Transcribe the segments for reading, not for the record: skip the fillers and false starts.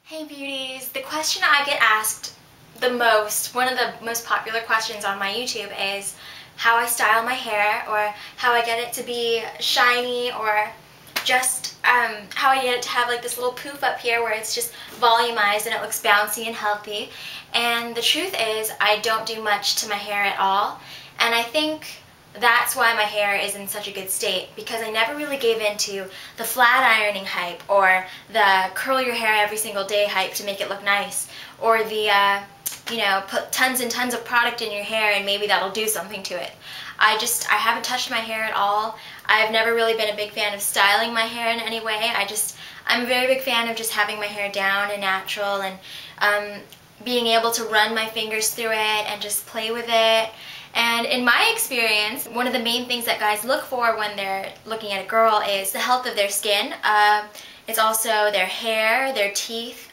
Hey beauties, the question I get asked the most, one of the most popular questions on my YouTube is how I style my hair or how I get it to be shiny or just how I get it to have like this little poof up here where it's just volumized and it looks bouncy and healthy. And the truth is I don't do much to my hair at all, and I think that's why my hair is in such a good state, because I never really gave into the flat ironing hype or the curl your hair every single day hype to make it look nice, or the put tons and tons of product in your hair and maybe that'll do something to it. I haven't touched my hair at all. I've never really been a big fan of styling my hair in any way. I'm a very big fan of just having my hair down and natural and being able to run my fingers through it and just play with it. And in my experience, one of the main things that guys look for when they're looking at a girl is the health of their skin. It's also their hair, their teeth,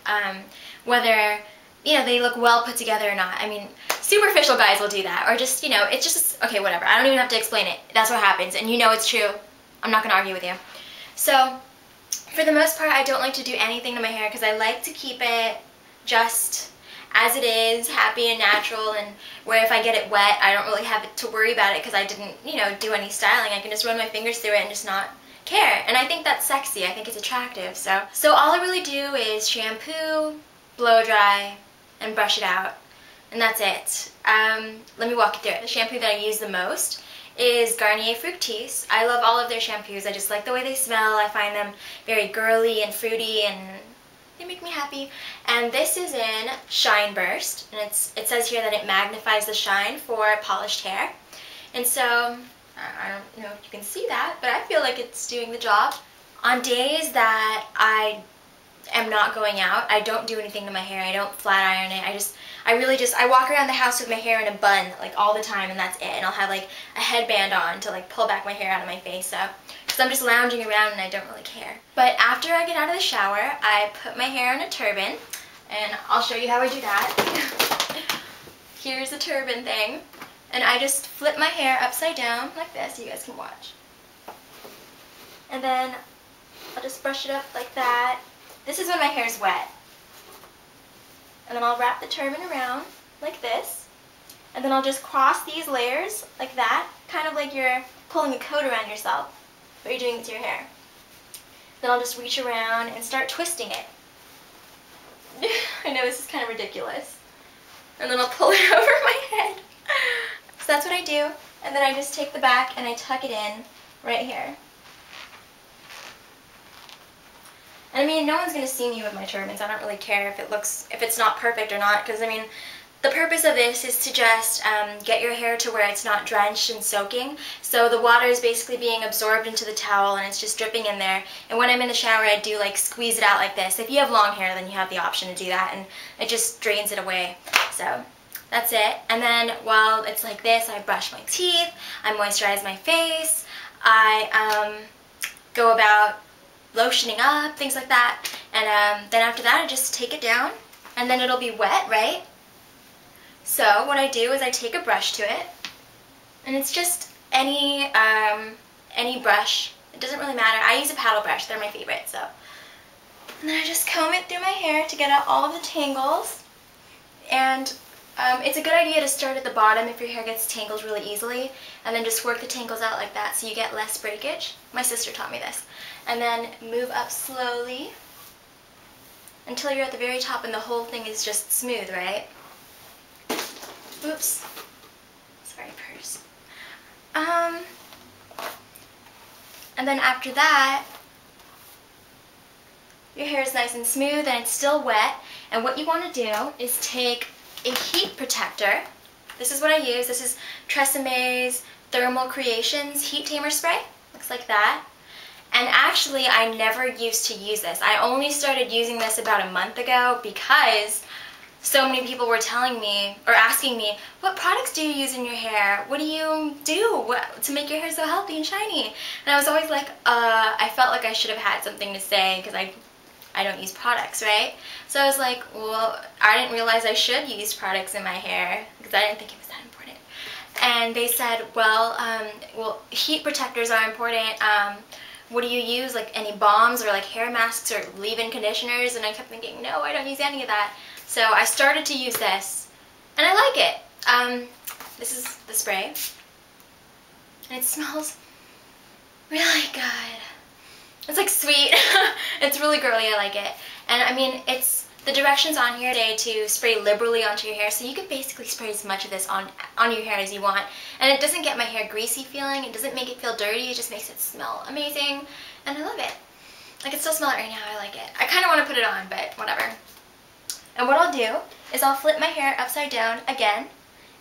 whether they look well put together or not. I mean, superficial guys will do that, or just, it's just, okay, whatever. I don't even have to explain it. That's what happens, and it's true. I'm not going to argue with you. So, for the most part, I don't like to do anything to my hair because I like to keep it just as it is, happy and natural, and where if I get it wet, I don't really have to worry about it because I didn't, do any styling. I can just run my fingers through it and just not care. And I think that's sexy. I think it's attractive. So all I really do is shampoo, blow dry, and brush it out. And that's it. Let me walk you through it. The shampoo that I use the most is Garnier Fructis. I love all of their shampoos. I just like the way they smell. I find them very girly and fruity, and they make me happy. And this is in Shine Burst, and it says here that it magnifies the shine for polished hair. And so, I don't know if you can see that, but I feel like it's doing the job. On days that I am not going out, I don't do anything to my hair. I don't flat iron it. I walk around the house with my hair in a bun like all the time, and that's it. And I'll have like a headband on to like pull back my hair out of my face, so because I'm just lounging around and I don't really care. But after I get out of the shower, I put my hair in a turban, and I'll show you how I do that. Here's a turban thing, and I just flip my hair upside down like this so you guys can watch. And then I'll just brush it up like that. This is when my hair's wet. And then I'll wrap the turban around like this. And then I'll just cross these layers like that, kind of like you're pulling a coat around yourself, but you're doing it to your hair. Then I'll just reach around and start twisting it. I know this is kind of ridiculous. And then I'll pull it over my head. So that's what I do. And then I just take the back and I tuck it in right here. And I mean, no one's going to see me with my turbans. I don't really care if it's not perfect or not, because I mean, the purpose of this is to just get your hair to where it's not drenched and soaking. So the water is basically being absorbed into the towel and it's just dripping in there. And when I'm in the shower, I do like squeeze it out like this. If you have long hair, then you have the option to do that, and it just drains it away. So that's it. And then while it's like this, I brush my teeth, I moisturize my face, I go about lotioning up, things like that, and then after that I just take it down, and then it'll be wet, right? So what I do is I take a brush to it, and it's just any brush. It doesn't really matter. I use a paddle brush. They're my favorite. So, and then I just comb it through my hair to get out all of the tangles. And it's a good idea to start at the bottom if your hair gets tangled really easily, and then just work the tangles out like that so you get less breakage. My sister taught me this. And then move up slowly until you're at the very top and the whole thing is just smooth, right? Oops. Sorry, purse. And then after that, your hair is nice and smooth and it's still wet. And what you want to do is take a heat protector. This is what I use. This is Tresseme's Thermal Creations Heat Tamer Spray. Looks like that. And actually, I never used to use this. I only started using this about a month ago because so many people were telling me or asking me, what products do you use in your hair? What do you do to make your hair so healthy and shiny? And I was always like, I felt like I should have had something to say because I don't use products, right? So I was like, well, I didn't realize I should use products in my hair because I didn't think it was that important. And they said, well, heat protectors are important what do you use, like any balms or like hair masks or leave-in conditioners? And I kept thinking, no, I don't use any of that. So I started to use this, and I like it. This is the spray, and it smells really good. It's like sweet. It's really girly, I like it. And I mean, the directions on here today to spray liberally onto your hair, so you can basically spray as much of this on your hair as you want. And it doesn't get my hair greasy feeling, it doesn't make it feel dirty, it just makes it smell amazing. And I love it. I can still smell it right now, I like it. I kind of want to put it on, but whatever. And what I'll do is I'll flip my hair upside down again,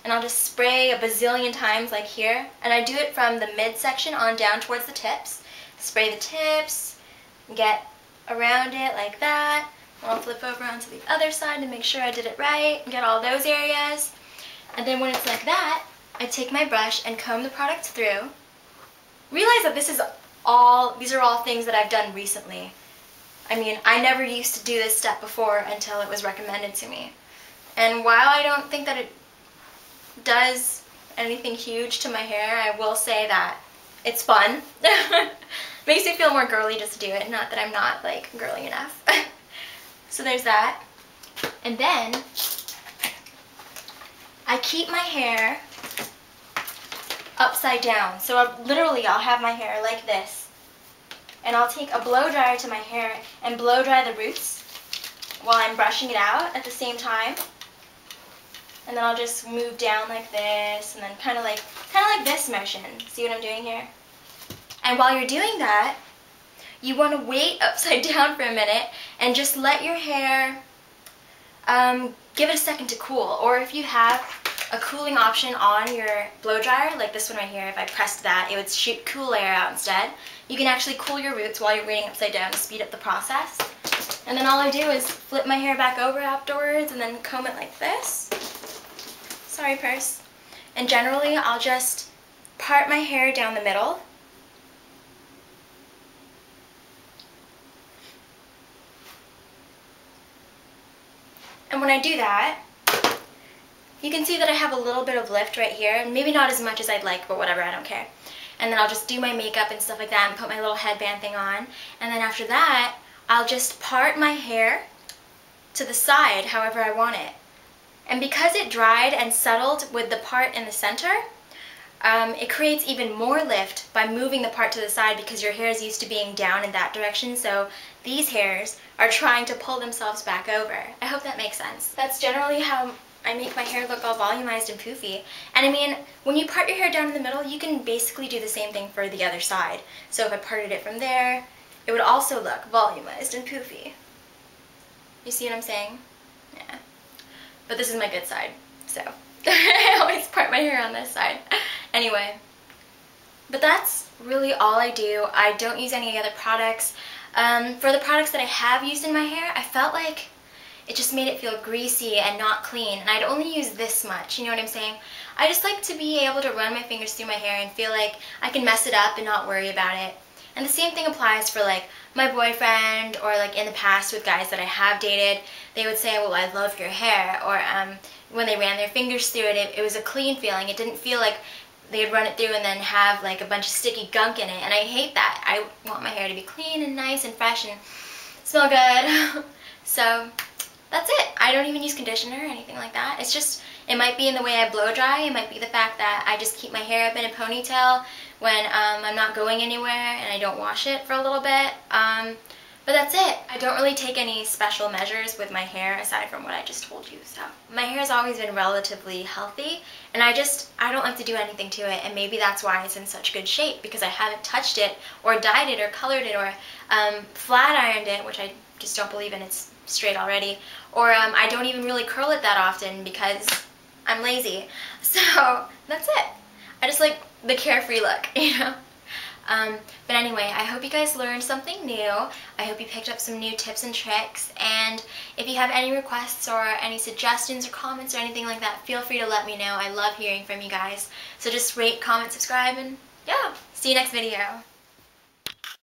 and I'll just spray a bazillion times like here. And I do it from the midsection on down towards the tips. Spray the tips, get around it like that. I'll flip over onto the other side to make sure I did it right and get all those areas. And then when it's like that, I take my brush and comb the product through. Realize that these are all things that I've done recently. I mean, I never used to do this step before until it was recommended to me. And while I don't think that it does anything huge to my hair, I will say that it's fun. Makes me feel more girly just to do it, not that I'm not like girly enough. So there's that. And then I keep my hair upside down. So I'll have my hair like this. And I'll take a blow dryer to my hair and blow dry the roots while I'm brushing it out at the same time. And then I'll just move down like this, and then kind of like this motion. See what I'm doing here? And while you're doing that, you want to wait upside down for a minute and just let your hair give it a second to cool. Or if you have a cooling option on your blow dryer, like this one right here, if I pressed that, it would shoot cool air out instead. You can actually cool your roots while you're waiting upside down to speed up the process. And then all I do is flip my hair back over afterwards and then comb it like this. Sorry, purse. And generally, I'll just part my hair down the middle. And when I do that, you can see that I have a little bit of lift right here, and maybe not as much as I'd like, but whatever, I don't care. And then I'll just do my makeup and stuff like that and put my little headband thing on. And then after that, I'll just part my hair to the side however I want it. And because it dried and settled with the part in the center, it creates even more lift by moving the part to the side because your hair is used to being down in that direction, so these hairs are trying to pull themselves back over. I hope that makes sense. That's generally how I make my hair look all volumized and poofy. And I mean, when you part your hair down in the middle, you can basically do the same thing for the other side. So if I parted it from there, it would also look volumized and poofy. You see what I'm saying? Yeah. But this is my good side, so I always part my hair on this side. Anyway, but that's really all I do. I don't use any other products. For the products that I have used in my hair, I felt like it just made it feel greasy and not clean, and I'd only use this much, you know what I'm saying? I just like to be able to run my fingers through my hair and feel like I can mess it up and not worry about it. And the same thing applies for like my boyfriend, or like in the past with guys that I have dated. They would say, well, I love your hair, or when they ran their fingers through it, it was a clean feeling. It didn't feel like they'd run it through and then have like a bunch of sticky gunk in it, and I hate that. I want my hair to be clean and nice and fresh and smell good. So that's it. I don't even use conditioner or anything like that. It's just, it might be in the way I blow dry, it might be the fact that I just keep my hair up in a ponytail when I'm not going anywhere and I don't wash it for a little bit. But that's it. I don't really take any special measures with my hair aside from what I just told you. So my hair has always been relatively healthy, and I don't like to do anything to it, and maybe that's why it's in such good shape, because I haven't touched it or dyed it or colored it or flat ironed it, which I just don't believe in. It's straight already. Or I don't even really curl it that often because I'm lazy. So that's it. I just like the carefree look, you know? But anyway, I hope you guys learned something new. I hope you picked up some new tips and tricks, and if you have any requests or any suggestions or comments or anything like that, feel free to let me know. I love hearing from you guys. So just rate, comment, subscribe, and yeah, see you next video.